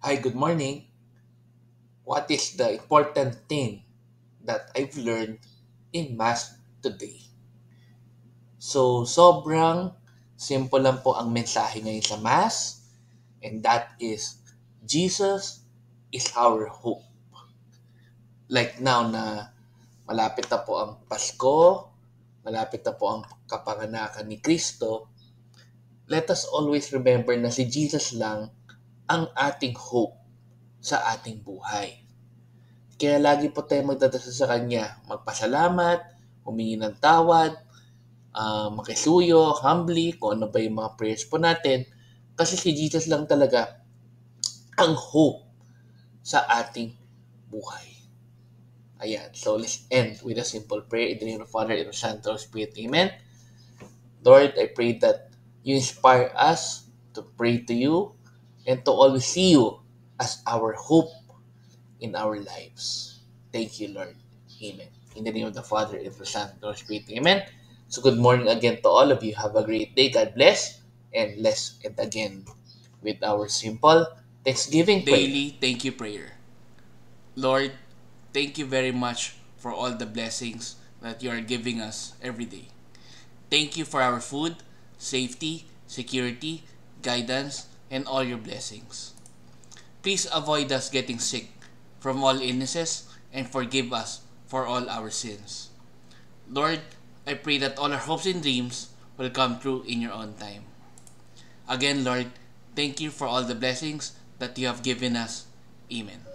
Hi, good morning. What is the important thing that I've learned in Mass today? So, sobrang simple lang po ang mensahe ngayon sa Mass, and that is Jesus is our hope. Like now na malapit na po ang Pasko, malapit na po ang kapanganakan ni Kristo, let us always remember na si Jesus lang ang ating hope sa ating buhay. Kaya lagi po tayo magdadasal sa Kanya, magpasalamat, humingi ng tawad, makisuyo, humbly, kung ano ba yung mga prayers po natin. Kasi si Jesus lang talaga ang hope sa ating buhay. Ayan, so let's end with a simple prayer. In the name of the Father, and of the Son, and of the Holy Spirit. Amen. Lord, I pray that you inspire us to pray to you and to always see you as our hope in our lives. Thank you, Lord. Amen. In the name of the Father, and of the Son, and of the Holy Spirit. Amen. So good morning again to all of you. Have a great day. God bless. And let's end again with our simple Thanksgiving prayer. Daily thank you prayer. Lord, thank you very much for all the blessings that you are giving us every day. Thank you for our food, safety, security, guidance, and all your blessings. Please avoid us getting sick from all illnesses and forgive us for all our sins. Lord, I pray that all our hopes and dreams will come true in your own time. Again, Lord, thank you for all the blessings that you have given us. Amen.